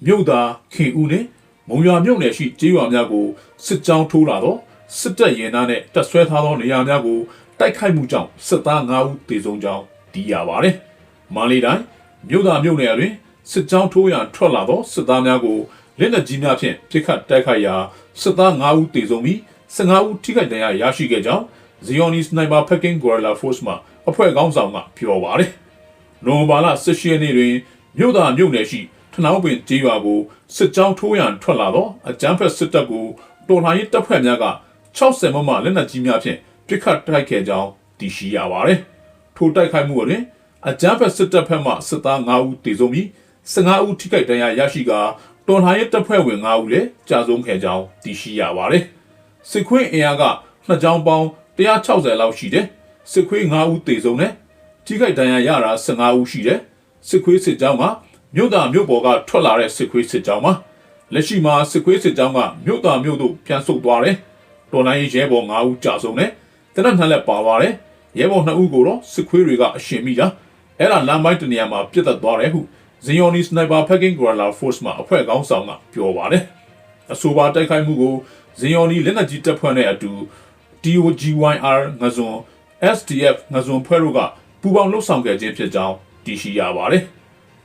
မြို့သားခင်ဦးနဲ့မုံရွာမြို့နယ်ရှိကျေးရွာများကိုစစ်ကြောင်းထိုးလာတော့စစ်တပ်ရင်သားနဲ့တပ်ဆွဲထားသောနေရာများကိုတိုက်ခိုက်မှုကြောင့်စစ်သား9ဦးသေဆုံးကြောင်းသိရပါတယ်။မန္တလေးတိုင်းမြို့သားမြို့နယ်တွင်စစ်ကြောင်းထိုးရန်ထွက်လာသောစစ်သားများကိုလက်နက်ကြီးများဖြင့်ပစ်ခတ်တိုက်ခိုက်ရာစစ်သား9ဦးသေဆုံးပြီး15ဦးထိခိုက်ဒဏ်ရာရရှိခဲ့ကြောင်း Zioni Sniper Packing Guerrilla Force မှအဖွဲ့ခေါင်းဆောင်ကပြောပါတယ်။နိုဝင်ဘာလ18ရက်နေ့တွင်မြို့သားမြို့နယ်ရှိထနောင်းပင်ကျေးရွာကိုစစ်ကြောင်းထိုးရန်ထွက်လာသောအကြမ်းဖက်စစ်တပ်ကိုတော်လှန်ရေးတပ်ဖွဲ့များက60မမလက်နက်ကြီးများဖြင့်ပစ်ခတ်တိုက်ခဲ့ကြောင်းသိရှိရပါတယ်။ထိုတိုက်ခိုက်မှုတွင်အကြမ်းဖက်စစ်တပ်ဘက်မှစစ်သား9ဦးသေဆုံးပြီး15ဦးထိခိုက်ဒဏ်ရာရရှိကာတော်လှန်ရေးတပ်ဖွဲ့ဝင်9ဦးလည်းကြာဆုံးခဲ့ကြောင်းသိရှိရပါတယ်။စစ်ခွေးအင်အားက2ကြောင်းပေါင်း160လောက်ရှိတယ်။စစ်ခွေး9ဦးသေဆုံးတယ်။ထိခိုက်ဒဏ်ရာရတာ15ဦးရှိတယ်။စစ်ခွေးစစ်ကြောင်းကမြို့သားမြို့ပေါ်ကထွက်လာတဲ့စစ်ခွေးစစ်ကြောင်းမှာလက်ရှိမှာစစ်ခွေးစစ်ကြောင်းကမြို့သားမြို့သို့ပြန်ဆုတ်သွားတယ်။တော်လိုင်းရဲဘော်9ဦးကြာဆုံးတယ်။တနက်နှက်လက်ပါသွားတယ်။ရဲဘော်2ဦးကိုတော့စစ်ခွေးတွေကအရှင်မိတာ။အဲ့ဒါလမ်းပိုင်းတနေရာမှာပြတ်သက်သွားတယ်ဟု Zioni Sniper Packing Guerrilla Force မှအဖွဲ့ခေါင်းဆောင်ကပြောပါတယ်။အဆိုပါတိုက်ခိုက်မှုကို Zioni လက်နက်ကြီးတပ်ဖွဲ့နဲ့အတူ TOGYR ငဇွန် SDF ငဇွန်ဖွဲ့တို့ကပူးပေါင်းလှုပ်ဆောင်ခဲ့ခြင်းဖြစ်ကြောင်းသိရှိရပါတယ်။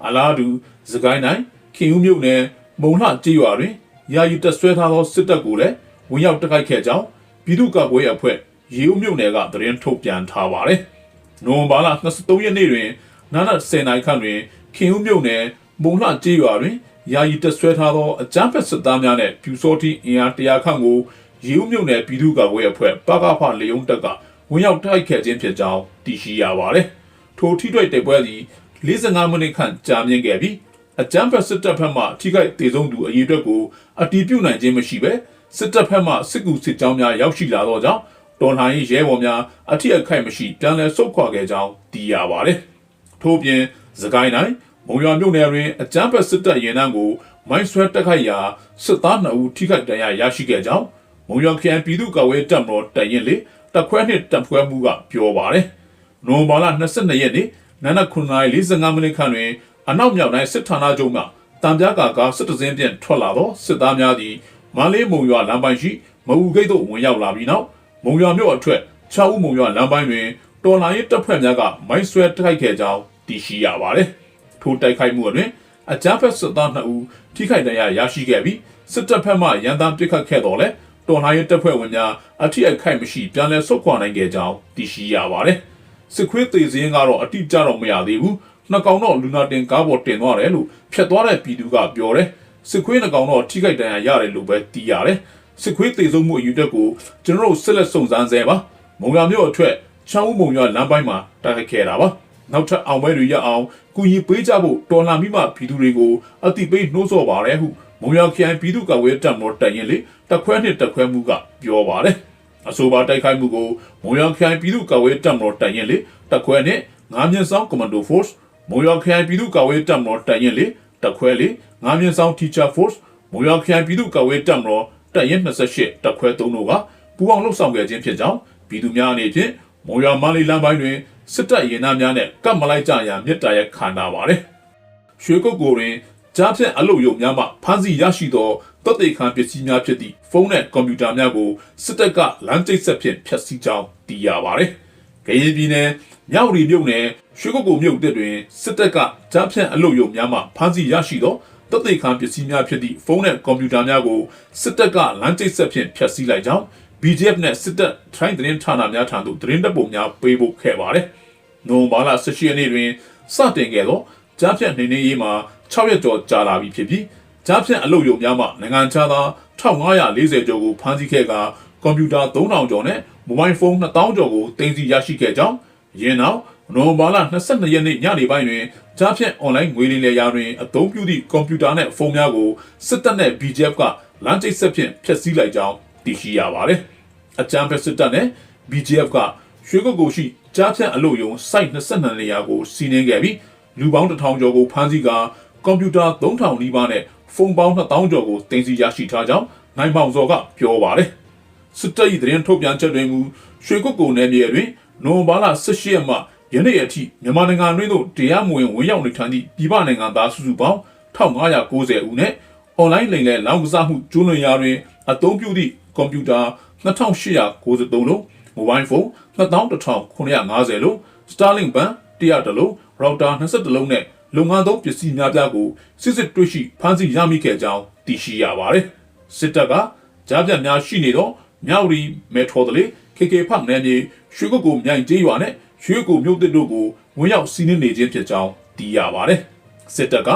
အလားတူစကိုင်းတိုင်းခင်ဦးမြို့နယ်မုံလှကျေးရွာတွင်ယာယီတပ်ဆွဲထားသောစစ်တပ်ကိုလည်းဝင်ရောက်တိုက်ခိုက်ခဲ့ကြောင်းပြည်သူ့ကာကွယ်ရေးအဖွဲ့ရေဦးမြို့နယ်ကသတင်းထုတ်ပြန်ထားပါတယ်။နိုဝင်ဘာလ23ရက်နေ့တွင်နာနတ်10နိုင်ခန့်တွင်ခင်ဦးမြို့နယ်မုံလှကျေးရွာတွင်ယာယီတပ်ဆွဲထားသောအကြမ်းဖက်စစ်သားများနဲ့ပြူစောတိအင်အား100ခန့်ကိုရေဦးမြို့နယ်ပြည်သူ့ကာကွယ်ရေးအဖွဲ့ပကဖလေုံတပ်ကဝင်ရောက်တိုက်ခဲ့ခြင်းဖြစ်ကြောင်းသိရှိရပါတယ်။ထိုထိတွေ့တိုက်ပွဲသည်45မိနစ်ခန့်ကြာမြင့်ခဲ့ပြီးအကြမ်းဖက်စစ်တပ်ဘက်မှထိခိုက်ဒေဆုံးသူအရေးအတွက်ကိုအတည်ပြုနိုင်ခြင်းမရှိဘဲစစ်တပ်ဘက်မှစစ်ကူစစ်ကြောင်းများရောက်ရှိလာသောကြောင့်တော်လှန်ရေးရဲဘော်များအထိအခိုက်မရှိပြန်လည်ဆုတ်ခွာခဲ့ကြောင်းသိရပါတယ်။ထို့ပြင်စကိုင်းတိုင်းမုံရွာမြို့နယ်တွင်အကြမ်းဖက်စစ်တပ်ရင်နှန်းကိုမိုင်းဆွဲတိုက်ခိုက်ရာစစ်သား2ဦးထိခိုက်ဒဏ်ရာရရှိခဲ့ကြောင်းမုံရွာခရိုင်ပြည်သူ့ကာကွယ်ရေးတပ်မတော်တပ်ရင်းလေတပ်ခွဲနှင့်တပ်ဖွဲ့မှုကပြောပါတယ်။နိုဝင်ဘာလ22ရက်နေ့နနက်9:45မိနစ်ခန့်တွင်အနောက်မြောက်တိုင်းစစ်ဌာနချုပ်မှတံပြားကာစစ်တစင်းဖြင့်ထွက်လာသောစစ်သားများသည်မန္တလေးမုံရွာလမ်းပိုင်းရှိမအူဂိတ်သို့ဝင်ရောက်လာပြီးနောက်မုံရွာမြို့အထက်6ဦးမုံရွာလမ်းပိုင်းတွင်တော်လှန်ရေးတပ်ဖွဲ့များကမိုင်းဆွဲတိုက်ခိုက်ခဲ့ကြောင်းသိရှိရပါတယ်။ထိုတိုက်ခိုက်မှုအတွင်းအကြမ်းဖက်စစ်သား2ဦးထိခိုက်ဒဏ်ရာရရှိခဲ့ပြီးစစ်တပ်ဘက်မှရန်တမ်းပစ်ခတ်ခဲ့တော်လဲတော်လှန်ရေးတပ်ဖွဲ့ဝင်များအထိအခိုက်မရှိပြန်လည်ဆုတ်ခွာနိုင်ခဲ့ကြောင်းသိရှိရပါတယ်။စစ်ခွေးသေးစင်းကတော့အတိအကျတော့မရသေးဘူး။နှစ်ကောင်တော့လူနာတင်ကားပေါ်တင်သွားတယ်လို့ဖြတ်သွားတဲ့ပြည်သူကပြောတယ်။စစ်ခွေးနှစ်ကောင်တော့ထိခိုက်ဒဏ်ရာရတယ်လို့ပဲသိရတယ်။စစ်ခွေးသေးဆုံးမှုအယူတက်ကိုကျွန်တော်တို့ဆက်လက်စုံစမ်းဆဲပါ။မုံရွာမြို့အထက်ချောင်းဦးမုံရွာလမ်းပိုင်းမှာတိုက်ခိုက်ခဲ့တာပါ။နောက်ထပ်အောင်ပွဲတွေရအောင်ကူညီပေးကြဖို့တော်လှန်မိမှပြည်သူတွေကိုအတိပေးနှိုးဆော်ပါတယ်ဟုမုံရွာခရိုင်ပြည်သူ့ကာကွယ်ရေးတပ်မတော်တပ်ရင်းလေတပ်ခွဲနှင့်တပ်ခွဲမှုကပြောပါတယ်။အဆိုပါတိုက်ခိုက်မှုကိုမုံရွာခရိုင်ပြည်သူ့ကာကွယ်ရေးတပ်မတော်တပ်ရင်းလေတပ်ခွဲနှင့်9မြင့်ဆောင်ကွန်မန်ဒို force မုံရွာခရိုင်ပြည်သူ့ကာကွယ်ရေးတပ်မတော်တပ်ရင်းလေတပ်ခွဲလေ9မြင့်ဆောင် teacher force မုံရွာခရိုင်ပြည်သူ့ကာကွယ်ရေးတပ်မတော်တပ်ရင်း28တပ်ခွဲ3တို့ကပူးပေါင်းလှုပ်ဆောင်ခဲ့ခြင်းဖြစ်ကြောင်းပြည်သူများအနေဖြင့်မုံရွာမန္တလေးလမ်းပိုင်းတွင်စစ်တပ်ရင်သားများနဲ့ကပ်မလိုက်ကြရန်မြစ်တာရဲ့ခန္ဓာပါတယ်။ရွှေကုတ်ကိုတွင်ကြားဖြတ်အလုပ်ရုံများမှဖမ်းဆီးရရှိသောတပ်တေခံပစ္စည်းများဖြစ်သည့်ဖုန်းနဲ့ကွန်ပျူတာများကိုစစ်တပ်ကလမ်းကျိတ်ဆက်ဖြင့်ဖျက်ဆီးကြောင်းသိရပါတယ်။ကရင်ပြည်နယ်မြောက်ရီမြို့နယ်ရွှေကုတ်ကိုမြို့တစ်တွင်စစ်တပ်ကကြားဖြတ်အလုပ်ရုံများမှဖမ်းဆီးရရှိသောတပ်တေခံပစ္စည်းများဖြစ်သည့်ဖုန်းနဲ့ကွန်ပျူတာများကိုစစ်တပ်ကလမ်းကျိတ်ဆက်ဖြင့်ဖျက်ဆီးလိုက်ကြောင်း BGF နဲ့စစ်တပ်ထိုင်းသတင်းဌာနများထံသို့သတင်းတပ်ပုံများပေးပို့ခဲ့ပါတယ်။နိုဝင်ဘာလ18ရက်နေ့တွင်စတင်ခဲ့သောကြားဖြတ်နေနေရေးမှာ6ရက်ကျော်ကြာလာပြီဖြစ်ပြီးကြားဖြတ်အလုပ်ရုံများမှနိုင်ငံခြားသား1540ကျော်ကိုဖမ်းဆီးခဲ့ကာကွန်ပျူတာ3000ကျော်နဲ့မိုဘိုင်းဖုန်း2000ကျော်ကိုတင်စီရရှိခဲ့ကြောင်းယင်းနောက်နိုဝင်ဘာလ22ရက်နေ့ညနေပိုင်းတွင်ကြားဖြတ်အွန်လိုင်းငွေလိမ်လည်ရာတွင်အသုံးပြုသည့်ကွန်ပျူတာနဲ့ဖုန်းများကိုစစ်တပ်နဲ့ BGF ကလမ်းကျိတ်ဆက်ဖြင့်ဖျက်ဆီးလိုက်ကြောင်းသိရှိရပါတယ်။အကြမ်းဖက်စစ်တပ်နဲ့ BGF ကရွှေကုတ်ကိုရှိကြားဖြတ်အလုပ်ရုံ site 22နေရာကိုစီးနင်းခဲ့ပြီးလူပေါင်း1000ကျော်ကိုဖမ်းဆီးကာကွန်ပျူတာ3000နီးပါးနဲ့ဖုန်းပေါင်း2000ကျော်ကိုတင်စီရရှိထားကြောင်းနိုင်မောင်စောကပြောပါတယ်။စစ်တပ်၏သတင်းထုတ်ပြန်ချက်တွင်မူရွှေကုတ်ကိုနယ်မြေတွင်နိုဝင်ဘာလ18ရက်မှယနေ့အထိမြန်မာနိုင်ငံတွင်သို့တရားမဝင်ဝင်ရောက်နေထိုင်သည့်ပြည်ပနိုင်ငံသားစုစုပေါင်း 1590ဦးနဲ့ online လိမ်လည်လောင်းကစားမှုကျူးလွန်ရာတွင်အသုံးပြုသည့်ကွန်ပျူတာ2893လုံး mobile phone 21950လုံး Starlink ဘဏ်100လုံး router 21လုံးနဲ့လုပ်ငန်းသုံးပစ္စည်းများပြားကိုစစ်စစ်တွေ့ရှိဖမ်းဆီးရမိခဲ့ကြောင်းသိရှိရပါတယ်။စစ်တပ်ကကြားပြတ်များရှိနေသောမြောက်ရီမဲထော်တလေ KK ဖနယ်မြေရွှေကုတ်ကိုမြိုင်ကျေးရွာနဲ့ရွှေကိုမြို့သစ်တို့ကိုဝင်ရောက်စီးနင်းနေခြင်းဖြစ်ကြောင်းသိရပါတယ်။စစ်တပ်က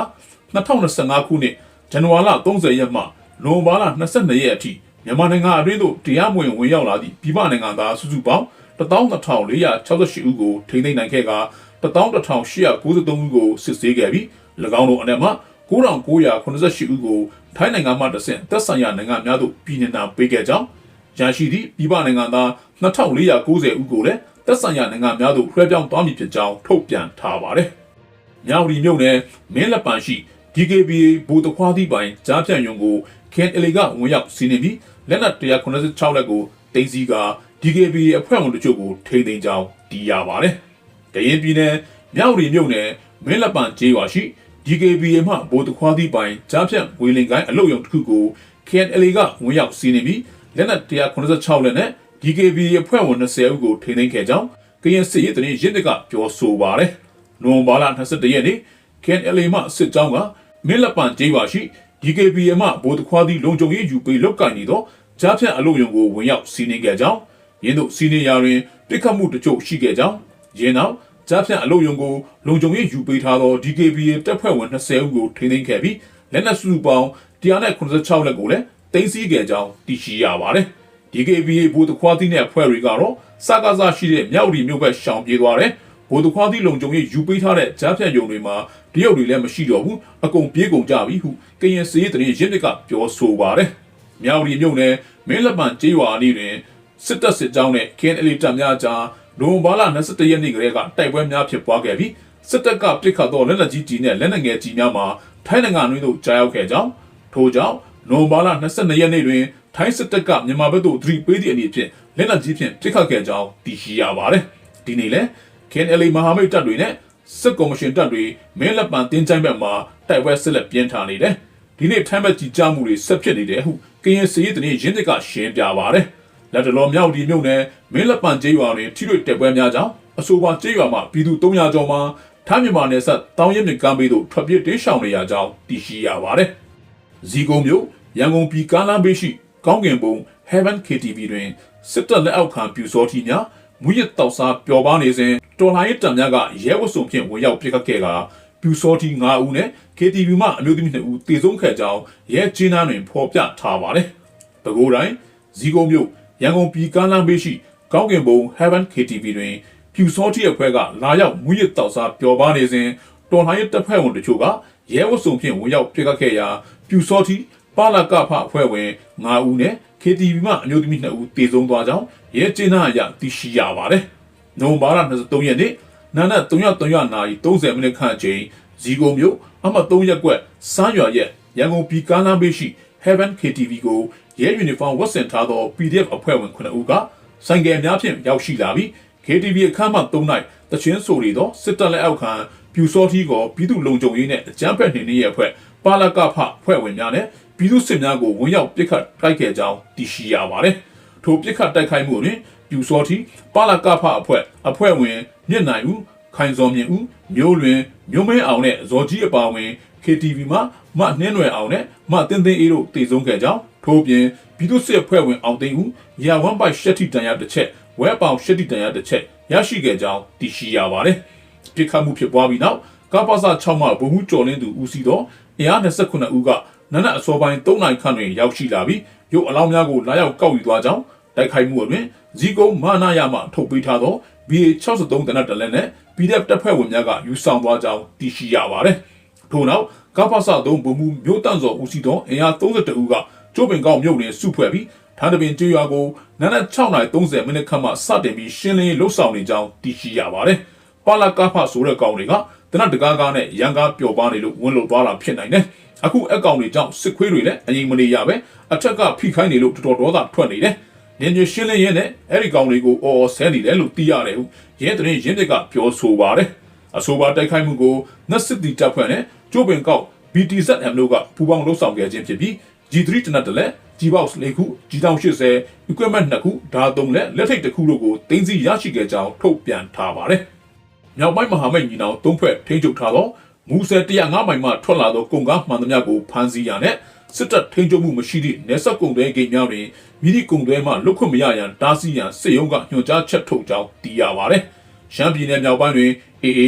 2025ခုနှစ်ဇန်နဝါရီလ30ရက်မှနိုဝင်ဘာလ22ရက်အထိမြန်မာနိုင်ငံအတွင်းသို့တရားမဝင်ဝင်ရောက်လာသည့်ပြည်ပနိုင်ငံသားစုစုပေါင်း12468ဦးကိုထိန်းသိမ်းနိုင်ခဲ့ကာ11893ဦးကိုစစ်ဆေးခဲ့ပြီး၎င်းတို့အနက်မှ9988ဦးကိုထိုင်းနိုင်ငံမှတဆင့်သက်ဆိုင်ရာနိုင်ငံများသို့ပြည်နှင်တာပေးခဲ့ကြောင်းရရှိသည့်ပြည်ပနိုင်ငံသား2490ဦးကိုလည်းသက်ဆိုင်ရာနိုင်ငံများသို့လွှဲပြောင်းသွားမည်ဖြစ်ကြောင်းထုတ်ပြန်ထားပါတယ်။မြောက်ရီမြို့နယ်မင်းလက်ပံရှိ DKBA ဘူတခွားသည့်ပိုင်ကြားဖြန့်ယုံကို KNLA ကဝင်ရောက်စီးနင်းပြီးလက်နက်186လက်ကိုတင်စီက DKBA အဖွဲ့ဝင်တို့ကိုထိန်းသိမ်းကြောင်းသိရပါတယ်။ကရင်ပြည်နယ်မြောက်ရီမြို့နယ်မင်းလက်ပံကျေးရွာရှိ DKBA မှဘူတခွားသည့်ပိုင်ကြားဖြန့်ဝေလင်ကိုင်းအလုပ်ရုံတစ်ခုကို KNLA ကဝင်ရောက်စီးနင်းပြီးလက်နက်186လက်နဲ့ DKBA အဖွဲ့ဝင်20ဦးကိုထိန်းသိမ်းခဲ့ကြောင်းကရင်စစ်ရေးတရင်ရင်းတကပြောဆိုပါတယ်။နိုဝင်ဘာလ22ရက်နေ့ KNLA မှစစ်ကြောင်းကမင်းလက်ပံကျေးရွာရှိ DKBA မှဗိုလ်တခွားသည့်လုံခြုံရေးယူပေးလောက်ကင်နေသောကြားဖြတ်အလုပ်ရုံကိုဝင်ရောက်စီးနင်းခဲ့ကြောင်းရင်းတို့စီးနင်းရာတွင်တိခတ်မှုတချို့ရှိခဲ့ကြောင်းရင်းနောက်ကြားဖြတ်အလုပ်ရုံကိုလုံခြုံရေးယူပေးထားသော DKBA တပ်ဖွဲ့ဝင်20ဦးကိုထိန်းသိမ်းခဲ့ပြီးလက်နက်စုစုပေါင်း186လက်ကိုလည်းသိမ်းဆည်းခဲ့ကြောင်းသိရှိရပါတယ်။ DKBA ဗိုလ်တခွားသည့်နဲ့အဖွဲ့တွေကတော့စကားစားရှိတဲ့မြောက်ရီမြို့ဘက်ရှောင်ပြေးသွားတယ်ဗိုလ်တခွားသည့်လုံခြုံရေးယူပေးထားတဲ့ကြားဖြတ်ရုံတွေမှာတရုတ်တွေလည်းမရှိတော့ဘူးအကုန်ပြေးကုန်ကြပြီဟုကရင်စစ်ရေးတရင်ရင်းတကပြောဆိုပါတယ်။မြောက်ရီမြို့နယ်မင်းလက်ပံကျေးရွာအနီးတွင်စစ်တပ်စစ်ကြောင်းနဲ့ KNLA တပ်များကြားနိုဝင်ဘာလ22ရက်နေ့ကတည်းကတိုက်ပွဲများဖြစ်ပွားခဲ့ပြီးစစ်တပ်ကပစ်ခတ်သောလက်နက်ကြီးကြီးနဲ့လက်နက်ငယ်ကြီးများမှာထိုင်းနိုင်ငံတွင်သို့ကြားရောက်ခဲ့ကြောင်းထို့ကြောင့်နိုဝင်ဘာလ22ရက်နေ့တွင်ထိုင်းစစ်တပ်ကမြန်မာဘက်သို့သတိပေးသည့်အနေဖြင့်လက်နက်ကြီးဖြင့်ပစ်ခတ်ခဲ့ကြောင်းသိရှိရပါတယ်။ဒီနေ့လည်း KNLA မဟာမိတ်တပ်တွေနဲ့စစ်ကော်မရှင်တပ်တွေမင်းလက်ပံတင်းချိုင်းဘက်မှာတိုက်ပွဲဆက်လက်ပြင်းထန်နေတယ်။ဒီနေ့ထိုင်းဘက်ကြီးကြားမှုတွေဆက်ဖြစ်နေတယ်ဟုကရင်စစ်ရေးတရင်ရင်းတကရှင်းပြပါတယ်။လက်တလောမြောက်ဒီမြို့နယ်မင်းလက်ပံကျေးရွာတွင်ထိတွေ့တိုက်ပွဲများကြောင့်အဆိုပါကျေးရွာမှာပြည်သူ300ကျော်မှာထိုင်းမြန်မာနယ်စပ်တောင်ရမြစ်ကမ်းဘေးသို့ထွက်ပြေးတိမ်းရှောင်နေရကြောင်းသိရှိရပါတယ်။ဇီကုံမြို့ရန်ကုန်ပြည်ကားလမ်းဘေးရှိကောင်းကင်ဘုံ Heaven KTV တွင်စစ်တပ်လက်အောက်ခံပြူစောထီများမူရစ်တောက်စားပျော်ပါနေစဉ်တော်လှန်ရေးတပ်များကရဲဝတ်စုံဖြင့်ဝင်ရောက်ပစ်ခတ်ခဲ့ကပြူစောထီ9ဦးနဲ့ KTV မှအမျိုးသမီး2ဦးတေဆုံးခဲ့ကြောင်းရဲကျင်းသားတွင်ဖော်ပြထားပါတယ်။ပဲခူးတိုင်းဇီကုံမြို့ရန်ကုန်ပြည်ကားလမ်းဘေးရှိကောင်းကင်ဘုံ Heaven KTV တွင်ပြူစောထီအဖွဲ့ကလာရောက်မူရစ်တောက်စားပျော်ပါနေစဉ်တော်လှန်ရေးတပ်ဖွဲ့ဝင်တို့ကရဲဝတ်စုံဖြင့်ဝင်ရောက်ပစ်ခတ်ခဲ့ရာပြူစောထီပါလကဖအဖွဲ့ဝင်9ဦးနဲ့ KTV မှအမျိုးသမီး2ဦးတေဆုံးသွားကြောင်းရဲကျင်းသားအရသိရှိရပါတယ်။နိုဝင်ဘာလ23ရက်နေ့နာနက်3:30နာရီ30မိနစ်ခန့်အချိန်ဇီကုံမြို့အမှတ်3ရပ်ကွက်စမ်းရွာရဲ့ရန်ကုန်ပြည်ကားလမ်းဘေးရှိ Heaven KTV ကိုရဲယူနီဖောင်းဝတ်ဆင်ထားသော PDF အဖွဲ့ဝင်9ဦးကဆိုင်ကယ်များဖြင့်ရောက်ရှိလာပြီး KTV အခမ်းမှ3နိုင်တချင်းဆိုရီသောစစ်တပ်လက်အောက်ခံပြူစောထီကိုပြည်သူလုံခြုံရေးနဲ့အကြမ်းဖက်နှိမ်နင်းရေးအဖွဲ့ပါလကဖအဖွဲ့ဝင်များနဲ့ပြည်သူစစ်များကိုဝင်ရောက်ပစ်ခတ်တိုက်ခဲ့ကြောင်းသိရှိရပါတယ်။ထိုပစ်ခတ်တိုက်ခိုက်မှုတွင်ပြူစောထီပါလကဖအဖွဲ့ဝင်မြင့်နိုင်ဦးခိုင်စောမြင့်ဦးမျိုးလွင်မျိုးမင်းအောင်နဲ့ဇော်ကြီးအပါဝင် KTV မှမနှင်းနွယ်အောင်နဲ့မတင်းသိန်းအေးတို့တည်ဆုံးခဲ့ကြောင်းထို့ပြင်ပြည်သူစစ်အဖွဲ့ဝင်အောင်သိန်းဦးရာဝမ်ပိုက်ရှက်တီတန်ရတစ်ချက်ဝဲပေါင်ရှက်တီတန်ရတစ်ချက်ရရှိခဲ့ကြောင်းသိရှိရပါတယ်။ပစ်ခတ်မှုဖြစ်ပွားပြီးနောက်ကပ္ပစ6မှဗိုလ်မှူးကျော်လင်းသူဦးစီးသောအင်အား29ဦးကနနက်အစောပိုင်း3နိုင်ခန့်တွင်ရောက်ရှိလာပြီးရုပ်အလောင်းများကိုလာရောက်ကောက်ယူသွားကြောင်းတိုက်ခိုက်မှုအတွင်းဇီကုံမာနာယမှထုတ်ပေးထားသော BA63 တနက်တလက်နဲ့ PDF တပ်ဖွဲ့ဝင်များကယူဆောင်သွားကြောင်းသိရှိရပါတယ်။ထို့နောက်ကပ္ပစ3ဗိုလ်မှူးမျိုးတန့်စောဦးစီးသောအင်အား32ဦးကကျိုးပင်ကောက်မြို့တွင်စုဖွဲ့ပြီးထန်းတပင်ကျေးရွာကိုနနက်6:30မိနစ်ခန့်မှစတင်ပြီးရှင်းလင်းလှုပ်ဆောင်နေကြောင်းသိရှိရပါတယ်။ပါလကဖဆိုတဲ့ကောင်တွေကတနက်တကားကားနဲ့ရန်ကားပျော်ပါနေလို့ဝင်လို့သွားတာဖြစ်နိုင်တယ်။အခုအကောင်တွေကြောင့်စစ်ခွေးတွေလည်းအရင်မနေရပဲအထက်ကဖိခိုင်းနေလို့တော်တော်ဒေါသထွက်နေတယ်။ညညရှင်းလင်းရင်းနဲ့အဲ့ဒီကောင်တွေကိုအော်ဆဲနေတယ်လို့သိရတယ်ဟုရဲတရင်ရင်းတကပြောဆိုပါတယ်။အဆိုပါတိုက်ခိုက်မှုကိုနတ်စစ်တီတပ်ဖွဲ့နဲ့ကျိုးပင်ကောက် BTZM တို့ကပူးပေါင်းလှုပ်ဆောင်ခဲ့ခြင်းဖြစ်ပြီး G3 တနက်တလက် G-Box 4ခု G1080 equipment 2ခုဓာတ်3လက်ထိတ်1ခုတို့ကိုတင်စီရရှိခဲ့ကြောင်းထုတ်ပြန်ထားပါတယ်။မြောက်ပိုင်းမဟာမိတ်ညီနောင်3ဖွဲ့ထိန်းချုပ်ထားသောမူဆယ်105မိုင်မှထွက်လာသောကုန်ကားမှန်သမျှကိုဖမ်းဆီးရနဲ့စစ်တပ်ထိန်းချုပ်မှုမရှိသည့်နယ်စပ်ကုန်သွယ်ဂိတ်များတွင်မိသည့်ကုန်သွယ်မှလွတ်ခွင့်မရရန်တားဆီးရန်စစ်ရုံးကညွှန်ကြားချက်ထုတ်ကြောင်းသိရပါတယ်။ရှမ်းပြည်နယ်မြောက်ပိုင်းတွင် AA,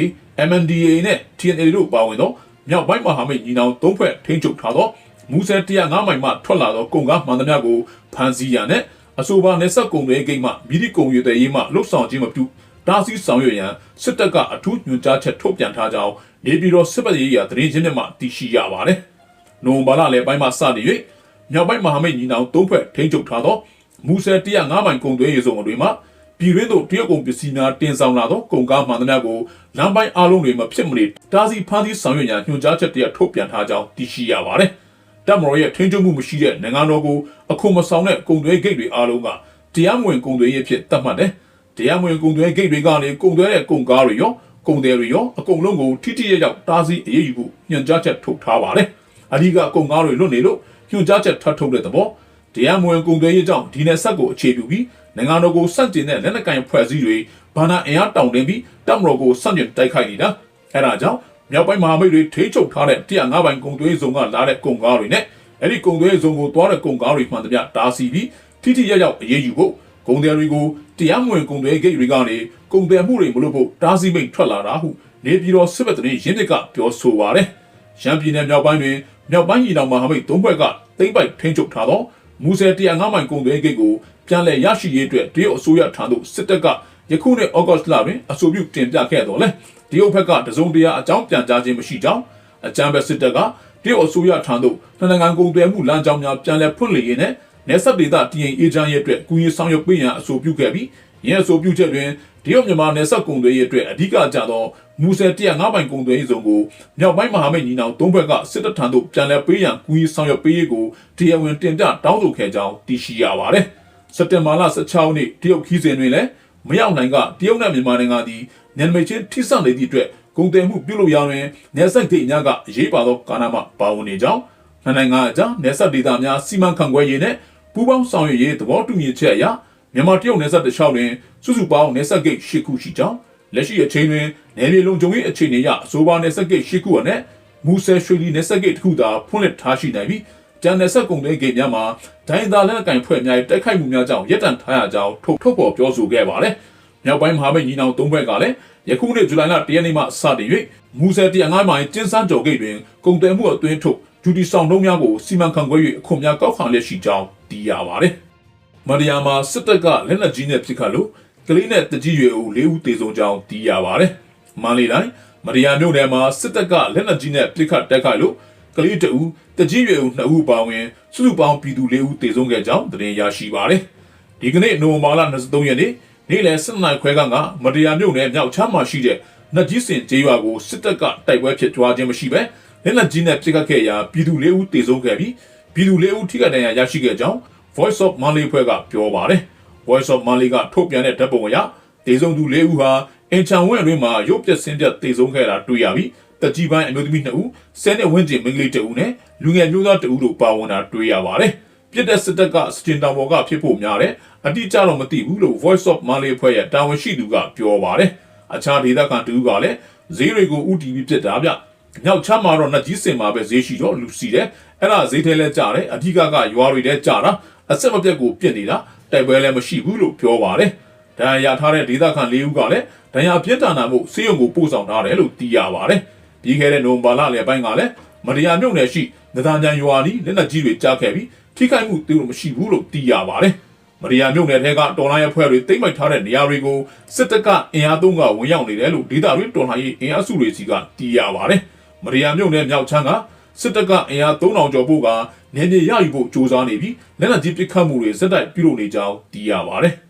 MNDAA နဲ့ TNA တို့ပါဝင်သောမြောက်ပိုင်းမဟာမိတ်ညီနောင်3ဖွဲ့ထိန်းချုပ်ထားသောမူဆယ်105မိုင်မှထွက်လာသောကုန်ကားမှန်သမျှကိုဖမ်းဆီးရနဲ့အဆိုပါနယ်စပ်ကုန်သွယ်ဂိတ်မှမိသည့်ကုန်ရွက်တဲ့ရေးမှလှုပ်ဆောင်ခြင်းမပြုတားဆီးဆောင်ရွက်ရန်စစ်တပ်ကအထူးညွှန်ကြားချက်ထုတ်ပြန်ထားကြောင်းနေပြည်တော်စစ်ပတ်ရေးရာသတင်းချင်းမှသိရှိရပါတယ်။နိုဝင်ဘာလလယ်ပိုင်းမှစတင်၍မြောက်ပိုင်းမဟာမိတ်ညီနောင်3ဖွဲ့ထိန်းချုပ်ထားသောမူဆယ်105မိုင်ကုန်သွယ်ရေးစုံတွေမှာပြည်တွင်းသို့တရုတ်ကုန်ပစ္စည်းများတင်ဆောင်လာသောကုန်ကားမှန်သမျှကိုလမ်းပိုင်းအားလုံးတွေမှာဖြစ်မနေတားဆီးဖမ်းဆီးဆောင်ရွက်ရန်ညွှန်ကြားချက်တရထုတ်ပြန်ထားကြောင်းသိရှိရပါတယ်။တပ်မတော်ရဲ့ထိန်းချုပ်မှုမရှိတဲ့နိုင်ငံတော်ကိုအခွန်မဆောင်တဲ့ကုန်သွယ်ဂိတ်တွေအားလုံးကတရားမဝင်ကုန်သွယ်ရေးဖြစ်သတ်မှတ်တယ်။တရားမဝင်ကုန်သွယ်ဂိတ်တွေကနေကုန်သွယ်တဲ့ကုန်ကားတွေရောကုန်သည်တွေရောအကုန်လုံးကိုထိထိရောက်တားဆီးအရေးယူဖို့ညွှန်ကြားချက်ထုတ်ထားပါတယ်။အဓိကကုန်ကားတွေလွတ်နေလို့ညွှန်ကြားချက်ထပ်ထုတ်တဲ့သဘောတရားမဝင်ကုန်သွယ်ရေးကြောင့်ဒီနယ်ဆက်ကိုအခြေပြုပြီးနိုင်ငံတော်ကိုစန့်ကျင်တဲ့လက်နက်ကိုင်ဖွဲ့စည်းတွေဘာနာအင်အားတောင်းတင်းပြီးတပ်မတော်ကိုစန့်ကျင်တိုက်ခိုက်နေတာအဲဒါကြောင့်မြောက်ပိုင်းမဟာမိတ်တွေထိချုပ်ထားတဲ့105ပိုင်းကုန်သွယ်ရေးဇုံကလာတဲ့ကုန်ကားတွေနဲ့အဲ့ဒီကုန်သွယ်ရေးဇုံကိုသွားတဲ့ကုန်ကားတွေမှန်သမျှတားဆီးပြီးထိထိရောက်အရေးယူဖို့ကုန်သည်တွေကိုတရားမဝင်ကုန်သွယ်ဂိတ်တွေကနေကုန်သွယ်မှုတွေမလုပ်ဖို့တားဆီးမိန့်ထွက်လာတာဟုနေပြည်တော်စစ်ဘက်သတင်းရင်းမြစ်ကပြောဆိုပါတယ်။ရှမ်းပြည်နယ်မြောက်ပိုင်းတွင်မြောက်ပိုင်းညီနောင်မဟာမိတ်3ဘက်ကသိမ်းပိုက်ထိန်းချုပ်ထားသောမူဆယ်105မိုင်ကုန်သွယ်ဂိတ်ကိုပြန်လည်ရရှိရေးအတွက်တရုတ်အစိုးရထံသို့စစ်တပ်ကယခုနှစ်ဩဂတ်စ်လတွင်အဆိုပြုတင်ပြခဲ့တော်လဲတရုတ်ဘက်ကတစုံတရာအကြောင်းပြန်ကြားခြင်းမရှိကြောင်းအကြမ်းဖက်စစ်တပ်ကတရုတ်အစိုးရထံသို့နိုင်ငံကုန်သွယ်မှုလမ်းကြောင်းများပြန်လည်ဖွင့်လှစ်ရေးနဲ့နယ်စပ်ဒေသတည်ငြိမ်အေးချမ်းရေးအတွက်ကူညီဆောင်ရွက်ပေးရန်အဆိုပြုခဲ့ပြီးယင်းအဆိုပြုချက်တွင်တရုတ်မြန်မာနယ်စပ်ကုန်သွယ်ရေးအတွက်အဓိကကျသောမူဆယ်105ပိုင်ကုန်သွယ်ရေးဇုံကိုမြောက်ပိုင်းမဟာမိတ်ညီနောင်3ဘက်ကစစ်တပ်ထံသို့ပြန်လည်ပေးရန်ကူညီဆောင်ရွက်ပေးရေးကိုတရားဝင်တင်ပြတောင်းဆိုခဲ့ကြောင်းသိရှိရပါတယ်။စက်တင်ဘာလ16ရက်နေ့တရုတ်ခီးစဉ်တွင်လည်းမရောက်နိုင်ကတရုတ်နဲ့မြန်မာနိုင်ငံသည်နယ်နိမိတ်ချင်းထိစပ်နေသည့်အတွက်ကုန်သွယ်မှုပြုလုပ်ရာတွင်နယ်စပ်ဂိတ်များကအရေးပါသောကာလမှပါဝင်နေကြောင်းနိုင်ငံအကြားနယ်စပ်ဒေသများစီမံခန့်ခွဲရေးနဲ့ပူးပေါင်းဆောင်ရွက်ရေးသဘောတူညီချက်အရမြန်မာတရုတ်နယ်စပ်တစ်လျှောက်တွင်စုစုပေါင်းနယ်စပ်ဂိတ်၈ခုရှိကြောင်းလက်ရှိအချိန်တွင်နယ်မြေလုံခြုံရေးအခြေအနေအရအဆိုပါနယ်စပ်ဂိတ်၈ခုအနက်မူဆယ်ရွှေလီနယ်စပ်ဂိတ်တစ်ခုသာဖွင့်လှစ်ထားရှိနိုင်ပြီးကျန်နယ်စပ်ကုန်သွယ်ဂိတ်များမှာဒိုင်းသားလက်နက်ကိုင်ဖွဲ့များတိုက်ခိုက်မှုများကြောင့်ရပ်တန့်ထားရကြောင်းထုတ်ဖော်ပြောဆိုခဲ့ပါတယ်။မြောက်ပိုင်းမဟာမိတ်ညီနောင်၃ဘက်ကလည်းယခုနှစ်ဇူလိုင်လ၁ရက်နေ့မှစတင်၍မူဆယ်105မိုင်ကျင်းစန်းကျော်ဂိတ်တွင်ကုန်သွယ်မှုအတွင်းထုတ်ဒူတီဆောင်တုံးများကိုစီမံခန့်ခွဲ၍အခွန်များကောက်ခံလျက်ရှိကြောင်းသိရပါတယ်။မန္တရာမှာစစ်တပ်ကလက်နက်ကြီးနဲ့ပစ်ခတ်လို့ကလေးနဲ့တကြီးရွယ်ဦး၄ဦးသေဆုံးကြောင်းသိရပါတယ်။မန္တလေးတိုင်းမန္တရာမြို့နယ်မှာစစ်တပ်ကလက်နက်ကြီးနဲ့ပစ်ခတ်တိုက်ခိုက်လို့ကလေး2ဦးတကြီးရွယ်ဦး2ဦးပါဝင်စုစုပေါင်းပြည်သူ4ဦးသေဆုံးခဲ့ကြောင်းသတင်းရရှိပါတယ်။ဒီကနေ့နိုဝင်ဘာလ23ရက်နေ့နေ့လယ်7:00နာရီခွဲကမန္တရာမြို့နယ်မြောက်ချမ်းမှာရှိတဲ့နတ်ကြီးစင်ကျေးရွာကိုစစ်တပ်ကတိုက်ပွဲဖြစ်ကြွားခြင်းမရှိဘဲလက်နက်ကြီးနဲ့ပစ်ခတ်ခဲ့ရာပြည်သူ4ဦးသေဆုံးခဲ့ပြီးပြည်သူ4ဦးထိခိုက်ဒဏ်ရာရရှိခဲ့ကြောင်း Voice of Mali ဖွဲ့ကပြောပါတယ်။ Voice of Mali ကထုတ်ပြန်တဲ့ဓာတ်ပုံအရသေဆုံးသူ4ဦးဟာအင်ချံဝင်းအတွင်းမှာရုပ်ပြက်ဆင်းပြက်သေဆုံးခဲ့တာတွေ့ရပြီးတက်ကြီးပိုင်းအမျိုးသမီး2ဦးဆယ်နှစ်ဝန်းကျင်မိန်းကလေး2ဦးနဲ့လူငယ်မျိုးသား2ဦးတို့ပါဝင်တာတွေ့ရပါတယ်။ပြစ်တဲ့စစ်တပ်ကစတင်တောင်ပေါ်ကဖြစ်ဖို့များတဲ့အတိအကျတော့မသိဘူးလို့ Voice of Mali ဖွဲ့ရဲ့တာဝန်ရှိသူကပြောပါတယ်။အခြားဒေသခံတူကလည်းဈေးတွေကိုဥတီပြီးပြစ်တာဗျ။မြောက်ချမ်းမှာတော့နတ်ကြီးစင်မှာပဲဈေးရှိတော့လူစီတယ်။အဲ့ဒါဈေးထဲလဲကြတယ်အဓိကရွာတွေထဲကြတာအဆက်မပြတ်ကိုပြစ်နေတာတိုက်ပွဲလည်းမရှိဘူးလို့ပြောပါတယ်။ဒဏ်ရာရထားတဲ့ဒေသခံ4ဦးကလည်းဒဏ်ရာပြင်းထန်တာမို့ဆေးရုံကိုပို့ဆောင်ထားတယ်လို့သိရပါတယ်။ပြီးခဲ့တဲ့နိုဝင်ဘာလလယ်ပိုင်းကလည်းမန္တရာမြို့နယ်ရှိနဒန်ကြံရွာနီးလက်နက်ကြီးတွေကြားခဲ့ပြီးထိခိုက်မှုသူတို့မရှိဘူးလို့သိရပါတယ်။မန္တရာမြို့နယ်ထဲကတော်လိုင်းအဖွဲ့တွေတိမ့်မိုက်ထားတဲ့နေရာတွေကိုစစ်တပ်ကအင်အားသုံးကဝင်ရောက်နေတယ်လို့ဒေသတွင်းတော်လှန်ရေးအင်အားစုတွေစီကသိရပါတယ်။မန္တရာမြို့နယ်မြောက်ချမ်းကစစ်တပ်ကအင်အား3000ကျော်ပို့ကနေမြေရယူဖို့စ조사နေပြီးလက်နက်ကြီးပစ်ခတ်မှုတွေစက်တိုက်ပြုလုပ်နေကြောင်းသိရပါတယ်။